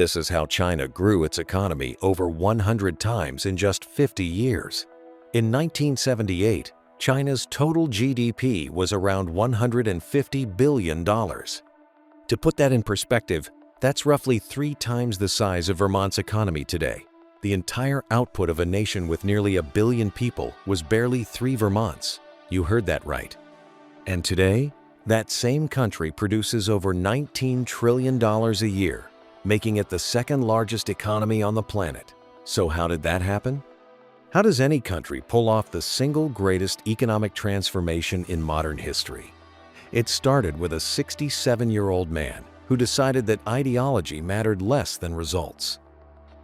This is how China grew its economy over 100 times in just 50 years. In 1978, China's total GDP was around $150 billion. To put that in perspective, that's roughly 3 times the size of Vermont's economy today. The entire output of a nation with nearly a billion people was barely 3 Vermonts. You heard that right. And today, that same country produces over $19 trillion a year, making it the second largest economy on the planet. So how did that happen? How does any country pull off the single greatest economic transformation in modern history? It started with a 67-year-old man who decided that ideology mattered less than results.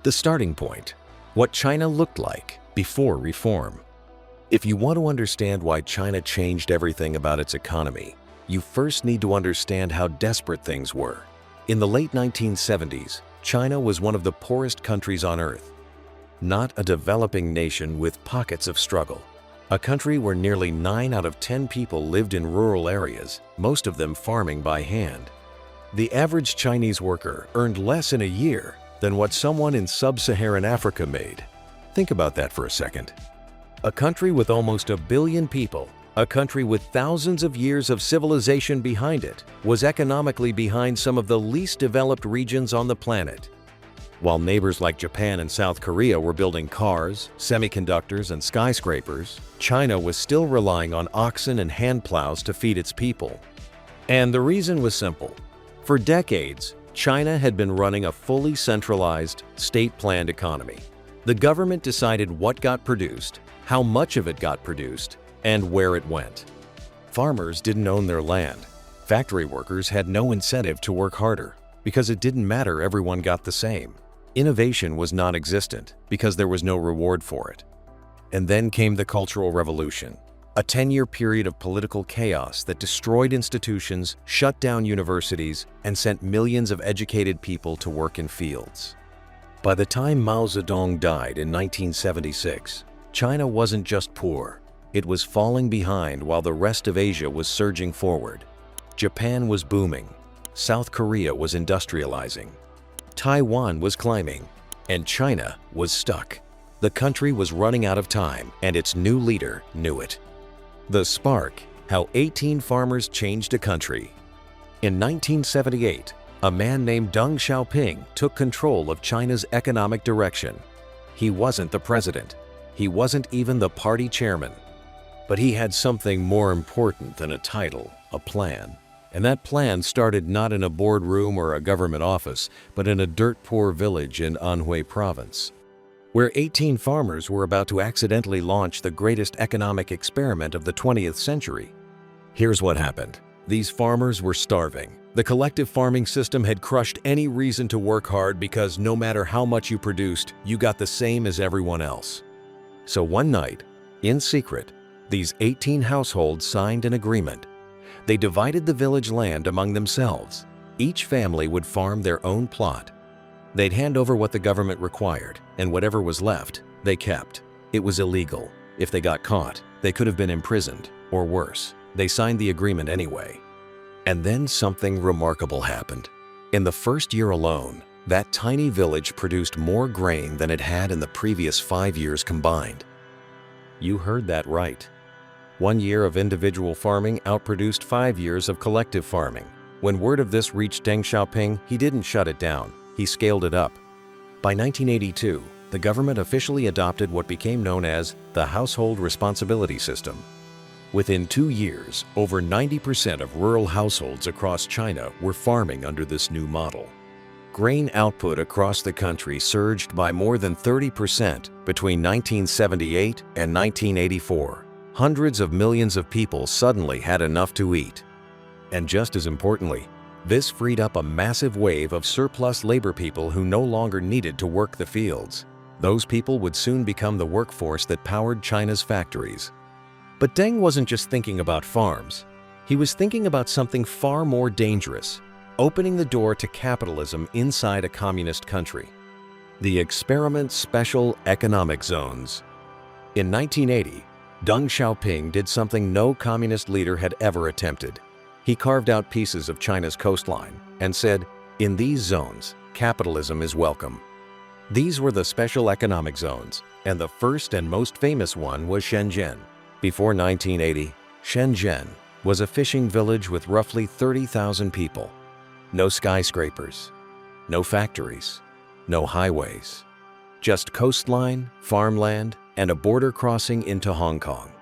The starting point: what China looked like before reform. If you want to understand why China changed everything about its economy, you first need to understand how desperate things were. In the late 1970s, China was one of the poorest countries on earth. Not a developing nation with pockets of struggle. A country where nearly 9 out of 10 people lived in rural areas, most of them farming by hand. The average Chinese worker earned less in a year than what someone in sub-Saharan Africa made. Think about that for a second. A country with almost a billion people, a country with thousands of years of civilization behind it, was economically behind some of the least developed regions on the planet. While neighbors like Japan and South Korea were building cars, semiconductors, and skyscrapers, China was still relying on oxen and hand plows to feed its people. And the reason was simple. For decades, China had been running a fully centralized, state-planned economy. The government decided what got produced, how much of it got produced, and where it went. Farmers didn't own their land. Factory workers had no incentive to work harder because it didn't matter, everyone got the same. Innovation was non-existent because there was no reward for it. And then came the Cultural Revolution, a 10-year period of political chaos that destroyed institutions, shut down universities, and sent millions of educated people to work in fields. By the time Mao Zedong died in 1976, China wasn't just poor. It was falling behind while the rest of Asia was surging forward. Japan was booming. South Korea was industrializing. Taiwan was climbing. And China was stuck. The country was running out of time, and its new leader knew it. The spark: how 18 farmers changed a country. In 1978, a man named Deng Xiaoping took control of China's economic direction. He wasn't the president. He wasn't even the party chairman. But he had something more important than a title, a plan. And that plan started not in a boardroom or a government office, but in a dirt-poor village in Anhui province, where 18 farmers were about to accidentally launch the greatest economic experiment of the 20th century. Here's what happened. These farmers were starving. The collective farming system had crushed any reason to work hard because no matter how much you produced, you got the same as everyone else. So one night, in secret, these 18 households signed an agreement. They divided the village land among themselves. Each family would farm their own plot. They'd hand over what the government required, and whatever was left, they kept. It was illegal. If they got caught, they could have been imprisoned, or worse. They signed the agreement anyway. And then something remarkable happened. In the first year alone, that tiny village produced more grain than it had in the previous 5 years combined. You heard that right. 1 year of individual farming outproduced 5 years of collective farming. When word of this reached Deng Xiaoping, he didn't shut it down. He scaled it up. By 1982, the government officially adopted what became known as the Household Responsibility System. Within 2 years, over 90% of rural households across China were farming under this new model. Grain output across the country surged by more than 30% between 1978 and 1984. Hundreds of millions of people suddenly had enough to eat. And just as importantly, this freed up a massive wave of surplus labor people who no longer needed to work the fields. Those people would soon become the workforce that powered China's factories. But Deng wasn't just thinking about farms. He was thinking about something far more dangerous: opening the door to capitalism inside a communist country. The Experiment Special Economic Zones. In 1980, Deng Xiaoping did something no communist leader had ever attempted. He carved out pieces of China's coastline and said, "In these zones, capitalism is welcome. These were the special economic zones, and the first and most famous one was Shenzhen. Before 1980, Shenzhen was a fishing village with roughly 30,000 people. No skyscrapers, no factories, no highways, just coastline, farmland, and a border crossing into Hong Kong.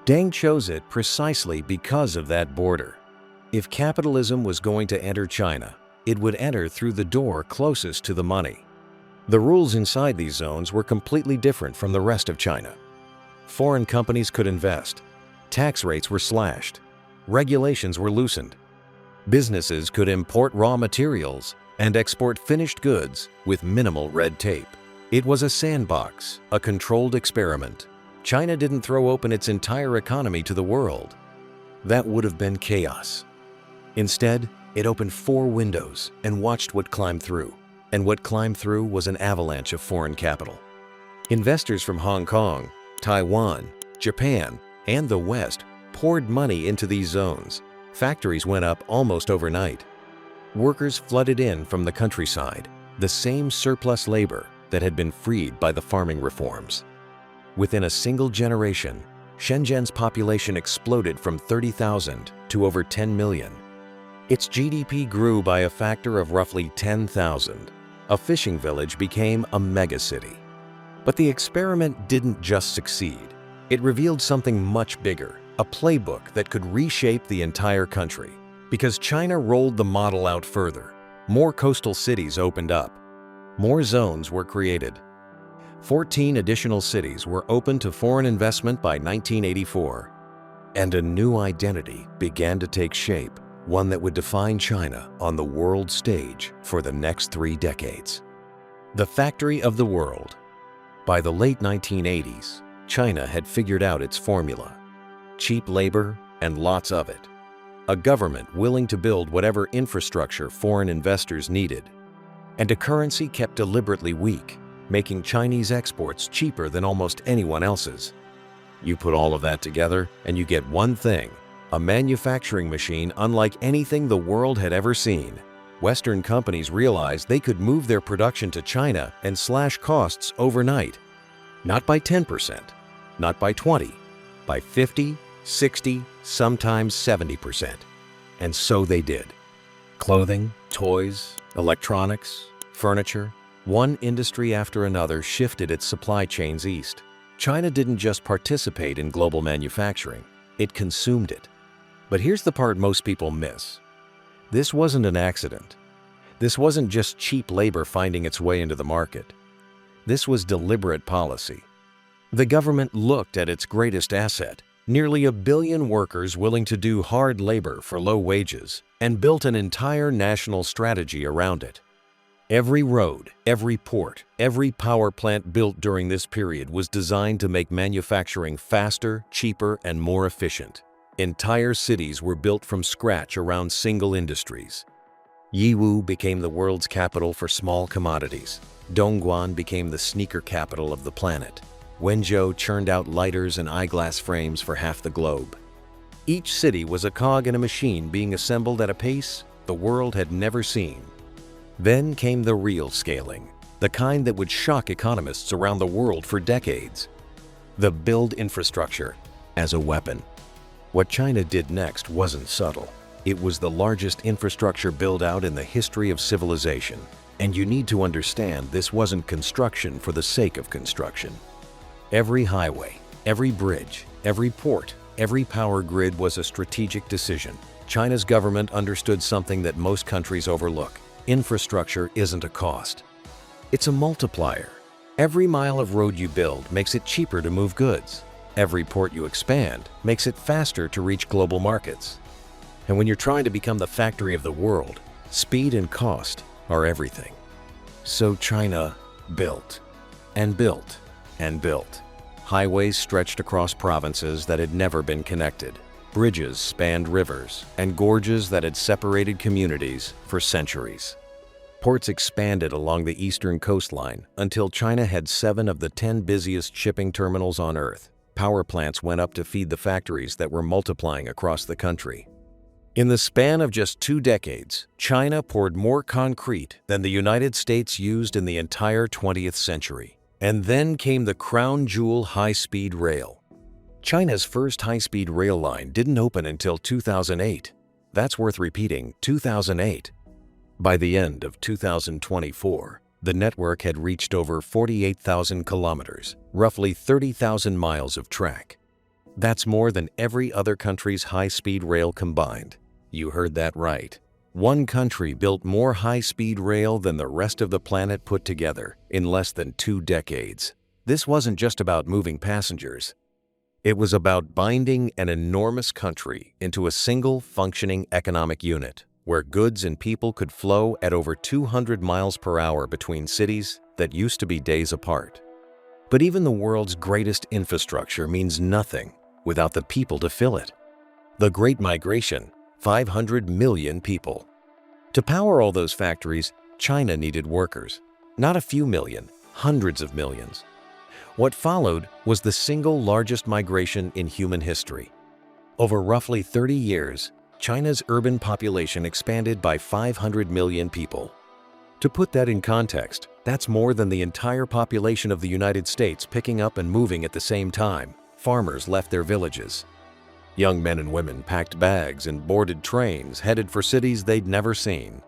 Deng chose it precisely because of that border. If capitalism was going to enter China, it would enter through the door closest to the money. The rules inside these zones were completely different from the rest of China. Foreign companies could invest, tax rates were slashed, regulations were loosened. Businesses could import raw materials and export finished goods with minimal red tape. It was a sandbox, a controlled experiment. China didn't throw open its entire economy to the world. That would have been chaos. Instead, it opened 4 windows and watched what climbed through. And what climbed through was an avalanche of foreign capital. Investors from Hong Kong, Taiwan, Japan, and the West poured money into these zones. Factories went up almost overnight. Workers flooded in from the countryside, the same surplus labor that had been freed by the farming reforms. Within a single generation, Shenzhen's population exploded from 30,000 to over 10 million. Its GDP grew by a factor of roughly 10,000. A fishing village became a megacity. But the experiment didn't just succeed. It revealed something much bigger, a playbook that could reshape the entire country. Because China rolled the model out further, more coastal cities opened up. More zones were created. 14 additional cities were open to foreign investment by 1984. And a new identity began to take shape, one that would define China on the world stage for the next 3 decades. The factory of the world. By the late 1980s, China had figured out its formula. Cheap labor and lots of it. A government willing to build whatever infrastructure foreign investors needed. And a currency kept deliberately weak, making Chinese exports cheaper than almost anyone else's. You put all of that together and you get one thing, a manufacturing machine unlike anything the world had ever seen. Western companies realized they could move their production to China and slash costs overnight. Not by 10%, not by 20%, by 50%, 60%, sometimes 70%. And so they did. Clothing, toys, electronics, furniture, one industry after another shifted its supply chains east. China didn't just participate in global manufacturing, it consumed it. But here's the part most people miss. This wasn't an accident. This wasn't just cheap labor finding its way into the market. This was deliberate policy. The government looked at its greatest asset, nearly 1 billion workers willing to do hard labor for low wages, and built an entire national strategy around it. Every road, every port, every power plant built during this period was designed to make manufacturing faster, cheaper, and more efficient. Entire cities were built from scratch around single industries. Yiwu became the world's capital for small commodities. Dongguan became the sneaker capital of the planet. Wenzhou churned out lighters and eyeglass frames for half the globe. Each city was a cog in a machine being assembled at a pace the world had never seen. Then came the real scaling, the kind that would shock economists around the world for decades. The build infrastructure as a weapon. What China did next wasn't subtle. It was the largest infrastructure build-out in the history of civilization. And you need to understand this wasn't construction for the sake of construction. Every highway, every bridge, every port, every power grid was a strategic decision. China's government understood something that most countries overlook. Infrastructure isn't a cost. It's a multiplier. Every mile of road you build makes it cheaper to move goods. Every port you expand makes it faster to reach global markets. And when you're trying to become the factory of the world, speed and cost are everything. So China built and built and built. Highways stretched across provinces that had never been connected. Bridges spanned rivers and gorges that had separated communities for centuries. Ports expanded along the eastern coastline until China had 7 of the 10 busiest shipping terminals on Earth. Power plants went up to feed the factories that were multiplying across the country. In the span of just 2 decades, China poured more concrete than the United States used in the entire 20th century. And then came the crown jewel high-speed rail. China's first high-speed rail line didn't open until 2008. That's worth repeating, 2008. By the end of 2024, the network had reached over 48,000 kilometers, roughly 30,000 miles of track. That's more than every other country's high-speed rail combined. You heard that right. One country built more high-speed rail than the rest of the planet put together in less than 2 decades. This wasn't just about moving passengers. It was about binding an enormous country into a single functioning economic unit, where goods and people could flow at over 200 miles per hour between cities that used to be days apart. But even the world's greatest infrastructure means nothing without the people to fill it. The Great Migration, 500 million people. To power all those factories, China needed workers. Not a few million, hundreds of millions. What followed was the single largest migration in human history. Over roughly 30 years, China's urban population expanded by 500 million people. To put that in context, that's more than the entire population of the United States picking up and moving at the same time. Farmers left their villages. Young men and women packed bags and boarded trains headed for cities they'd never seen.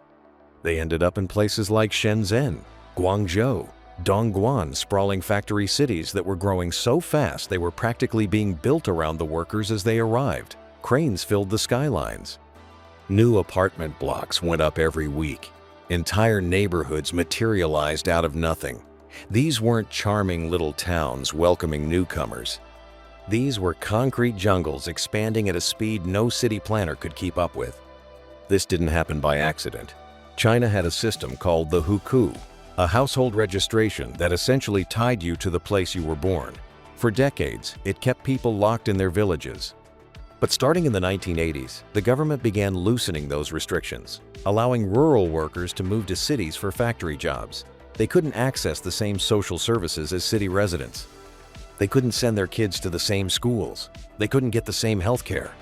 They ended up in places like Shenzhen, Guangzhou, Dongguan, sprawling factory cities that were growing so fast they were practically being built around the workers as they arrived. Cranes filled the skylines. New apartment blocks went up every week. Entire neighborhoods materialized out of nothing. These weren't charming little towns welcoming newcomers. These were concrete jungles expanding at a speed no city planner could keep up with. This didn't happen by accident. China had a system called the hukou, a household registration that essentially tied you to the place you were born. For decades, it kept people locked in their villages. But starting in the 1980s, the government began loosening those restrictions, allowing rural workers to move to cities for factory jobs. They couldn't access the same social services as city residents. They couldn't send their kids to the same schools. They couldn't get the same health care.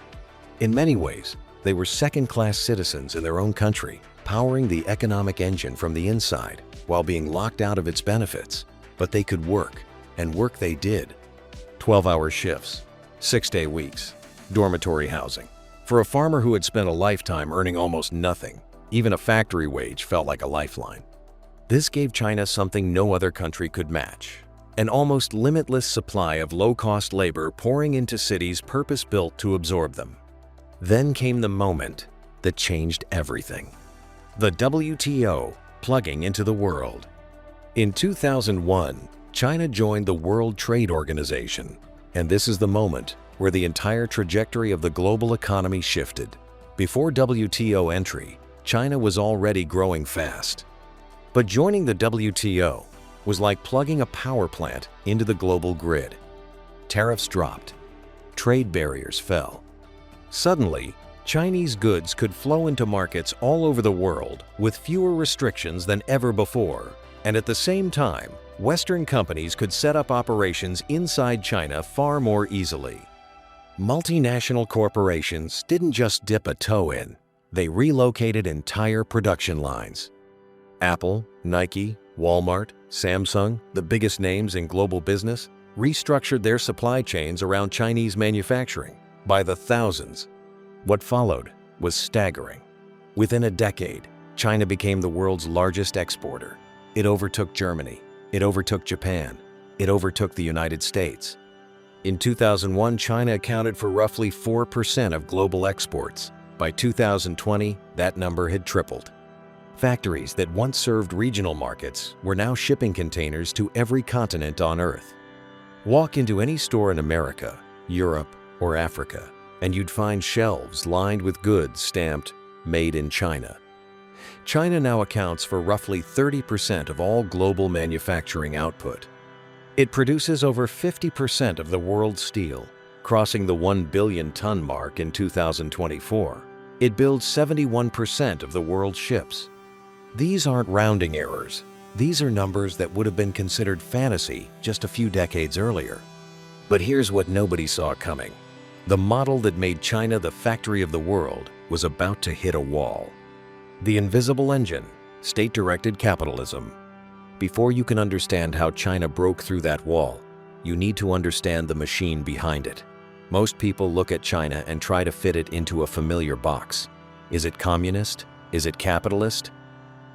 In many ways, they were second-class citizens in their own country, powering the economic engine from the inside while being locked out of its benefits. But they could work, and work they did. 12-hour shifts, 6-day weeks, dormitory housing. For a farmer who had spent a lifetime earning almost nothing, even a factory wage felt like a lifeline. This gave China something no other country could match: an almost limitless supply of low-cost labor pouring into cities purpose-built to absorb them. Then came the moment that changed everything. The WTO plugging into the world. In 2001, China joined the World Trade Organization, and this is the moment where the entire trajectory of the global economy shifted. Before WTO entry, China was already growing fast. But joining the WTO was like plugging a power plant into the global grid. Tariffs dropped. Trade barriers fell. Suddenly, Chinese goods could flow into markets all over the world with fewer restrictions than ever before. And at the same time, Western companies could set up operations inside China far more easily. Multinational corporations didn't just dip a toe in, they relocated entire production lines. Apple, Nike, Walmart, Samsung, the biggest names in global business, restructured their supply chains around Chinese manufacturing by the thousands. What followed was staggering. Within a decade, China became the world's largest exporter. It overtook Germany. It overtook Japan. It overtook the United States. In 2001, China accounted for roughly 4% of global exports. By 2020, that number had tripled. Factories that once served regional markets were now shipping containers to every continent on Earth. Walk into any store in America, Europe, or Africa, and you'd find shelves lined with goods stamped "Made in China." China now accounts for roughly 30% of all global manufacturing output. It produces over 50% of the world's steel, crossing the 1 billion ton mark in 2024. It builds 71% of the world's ships. These aren't rounding errors. These are numbers that would have been considered fantasy just a few decades earlier. But here's what nobody saw coming. The model that made China the factory of the world was about to hit a wall. The invisible engine, state-directed capitalism. Before you can understand how China broke through that wall, you need to understand the machine behind it. Most people look at China and try to fit it into a familiar box. Is it communist? Is it capitalist?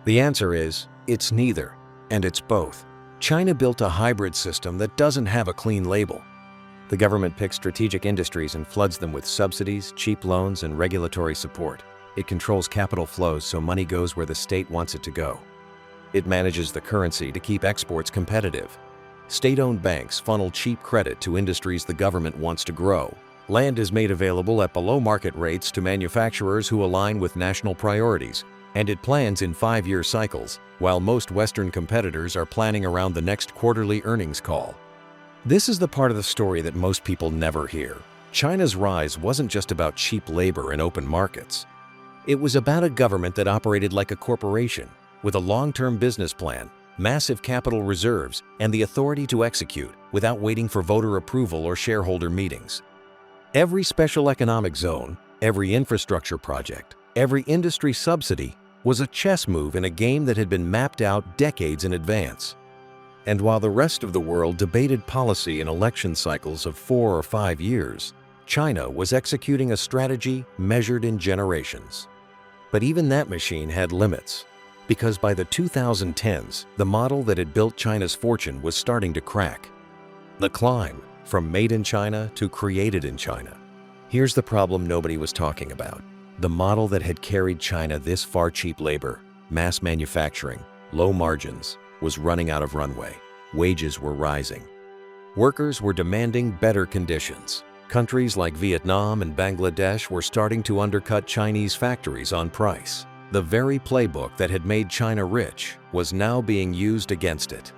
The answer is, it's neither, and it's both. China built a hybrid system that doesn't have a clean label. The government picks strategic industries and floods them with subsidies, cheap loans, and regulatory support. It controls capital flows so money goes where the state wants it to go. It manages the currency to keep exports competitive. State-owned banks funnel cheap credit to industries the government wants to grow. Land is made available at below-market rates to manufacturers who align with national priorities, and it plans in 5-year cycles, while most Western competitors are planning around the next quarterly earnings call. This is the part of the story that most people never hear. China's rise wasn't just about cheap labor and open markets. It was about a government that operated like a corporation, with a long-term business plan, massive capital reserves, and the authority to execute without waiting for voter approval or shareholder meetings. Every special economic zone, every infrastructure project, every industry subsidy was a chess move in a game that had been mapped out decades in advance. And while the rest of the world debated policy in election cycles of 4 or 5 years, China was executing a strategy measured in generations. But even that machine had limits, because by the 2010s, the model that had built China's fortune was starting to crack. The climb from made in China to created in China. Here's the problem nobody was talking about. The model that had carried China this far: cheap labor, mass manufacturing, low margins, was running out of runway. Wages were rising. Workers were demanding better conditions. Countries like Vietnam and Bangladesh were starting to undercut Chinese factories on price. The very playbook that had made China rich was now being used against it.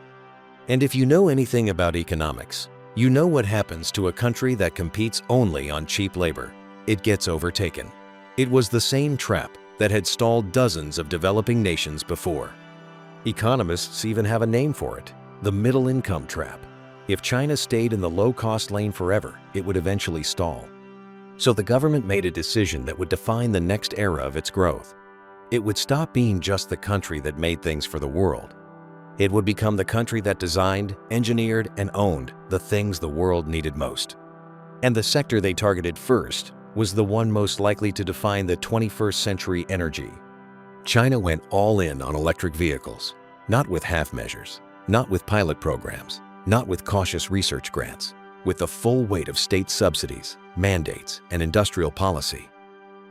And if you know anything about economics, you know what happens to a country that competes only on cheap labor. It gets overtaken. It was the same trap that had stalled dozens of developing nations before. Economists even have a name for it: the middle income trap. If China stayed in the low-cost lane forever, it would eventually stall. So the government made a decision that would define the next era of its growth. It would stop being just the country that made things for the world. It would become the country that designed, engineered, and owned the things the world needed most. And the sector they targeted first was the one most likely to define the 21st century: energy. China went all in on electric vehicles, not with half measures, not with pilot programs, not with cautious research grants, with the full weight of state subsidies, mandates, and industrial policy.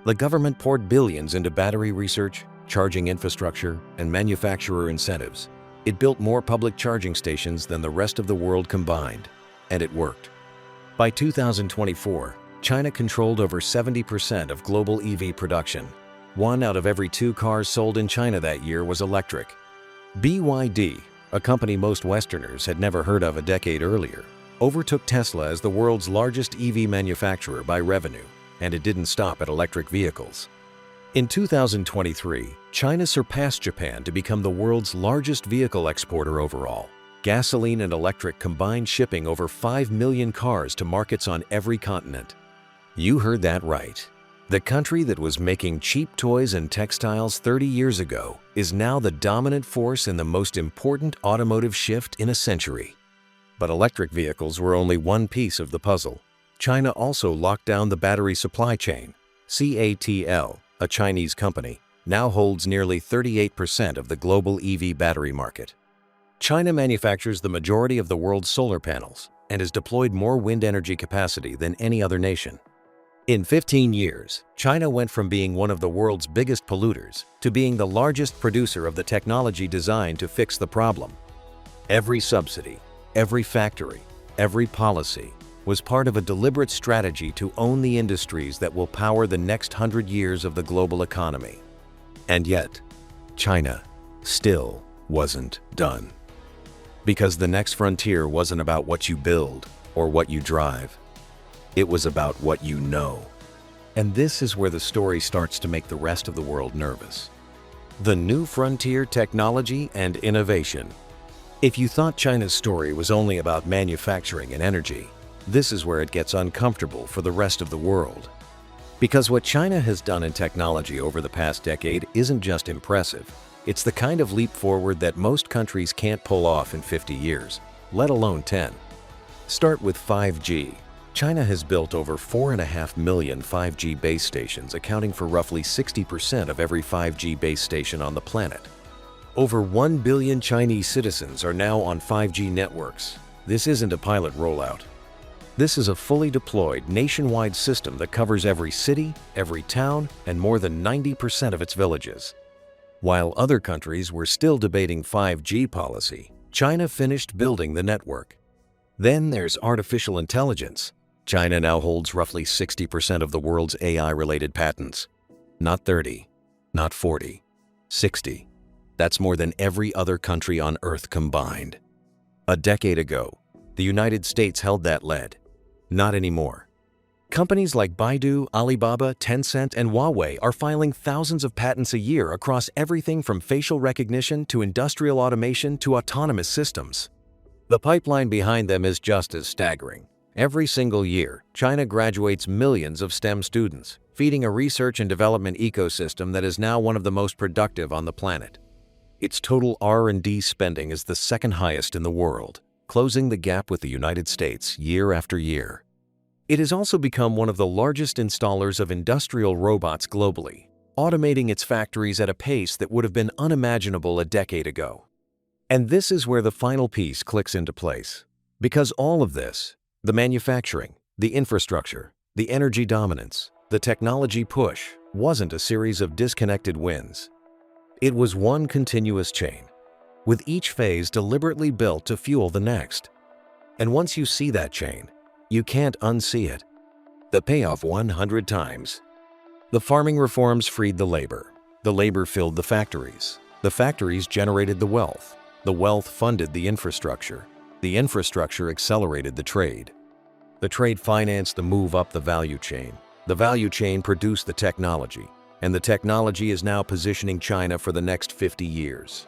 The government poured billions into battery research, charging infrastructure, and manufacturer incentives. It built more public charging stations than the rest of the world combined, and it worked. By 2024, China controlled over 70% of global EV production. 1 out of every 2 cars sold in China that year was electric. BYD, a company most Westerners had never heard of a decade earlier, overtook Tesla as the world's largest EV manufacturer by revenue, and it didn't stop at electric vehicles. In 2023, China surpassed Japan to become the world's largest vehicle exporter overall. Gasoline and electric combined, shipping over 5 million cars to markets on every continent. You heard that right. The country that was making cheap toys and textiles 30 years ago is now the dominant force in the most important automotive shift in a century. But electric vehicles were only one piece of the puzzle. China also locked down the battery supply chain. CATL, a Chinese company, now holds nearly 38% of the global EV battery market. China manufactures the majority of the world's solar panels and has deployed more wind energy capacity than any other nation. In 15 years, China went from being one of the world's biggest polluters to being the largest producer of the technology designed to fix the problem. Every subsidy, every factory, every policy was part of a deliberate strategy to own the industries that will power the next 100 years of the global economy. And yet, China still wasn't done. Because the next frontier wasn't about what you build or what you drive. It was about what you know. And this is where the story starts to make the rest of the world nervous. The new frontier: technology and innovation. If you thought China's story was only about manufacturing and energy, this is where it gets uncomfortable for the rest of the world. Because what China has done in technology over the past decade isn't just impressive, it's the kind of leap forward that most countries can't pull off in 50 years, let alone 10. Start with 5G. China has built over 4.5 million 5G base stations, accounting for roughly 60% of every 5G base station on the planet. Over 1 billion Chinese citizens are now on 5G networks. This isn't a pilot rollout. This is a fully deployed nationwide system that covers every city, every town, and more than 90% of its villages. While other countries were still debating 5G policy, China finished building the network. Then there's artificial intelligence. China now holds roughly 60% of the world's AI-related patents. Not 30, not 40, 60. That's more than every other country on Earth combined. A decade ago, the United States held that lead. Not anymore. Companies like Baidu, Alibaba, Tencent, and Huawei are filing thousands of patents a year across everything from facial recognition to industrial automation to autonomous systems. The pipeline behind them is just as staggering. Every single year, China graduates millions of STEM students, feeding a research and development ecosystem that is now one of the most productive on the planet. Its total R&D spending is the second highest in the world, closing the gap with the United States year after year. It has also become one of the largest installers of industrial robots globally, automating its factories at a pace that would have been unimaginable a decade ago. And this is where the final piece clicks into place. Because all of this, the manufacturing, the infrastructure, the energy dominance, the technology push, wasn't a series of disconnected wins. It was one continuous chain, with each phase deliberately built to fuel the next. And once you see that chain, you can't unsee it. The payoff 100 times. The farming reforms freed the labor filled the factories generated the wealth funded the infrastructure accelerated the trade financed the move up the value chain produced the technology, and the technology is now positioning China for the next 50 years.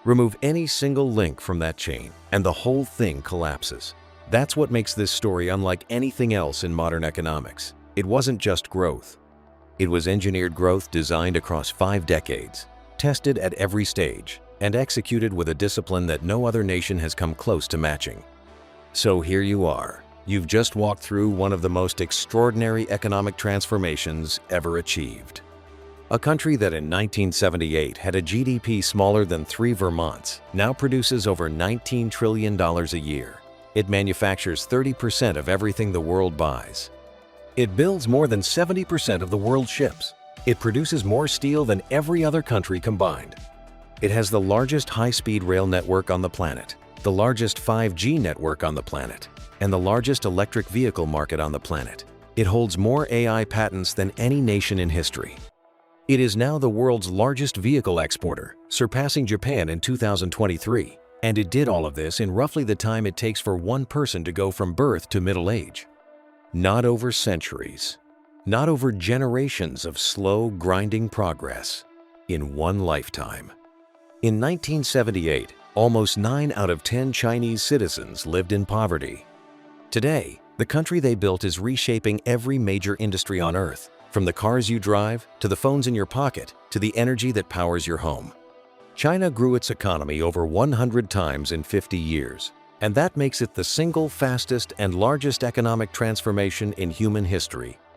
Remove any single link from that chain, and the whole thing collapses. That's what makes this story unlike anything else in modern economics. It wasn't just growth. It was engineered growth designed across 5 decades, tested at every stage, and executed with a discipline that no other nation has come close to matching. So here you are. You've just walked through one of the most extraordinary economic transformations ever achieved. A country that in 1978 had a GDP smaller than 3 Vermonts now produces over $19 trillion a year. It manufactures 30% of everything the world buys. It builds more than 70% of the world's ships. It produces more steel than every other country combined. It has the largest high-speed rail network on the planet, the largest 5G network on the planet, and the largest electric vehicle market on the planet. It holds more AI patents than any nation in history. It is now the world's largest vehicle exporter, surpassing Japan in 2023, and it did all of this in roughly the time it takes for one person to go from birth to middle age. Not over centuries, not over generations of slow, grinding progress, in one lifetime. In 1978, almost 9 out of 10 Chinese citizens lived in poverty. Today, the country they built is reshaping every major industry on Earth, from the cars you drive, to the phones in your pocket, to the energy that powers your home. China grew its economy over 100 times in 50 years, and that makes it the single fastest and largest economic transformation in human history.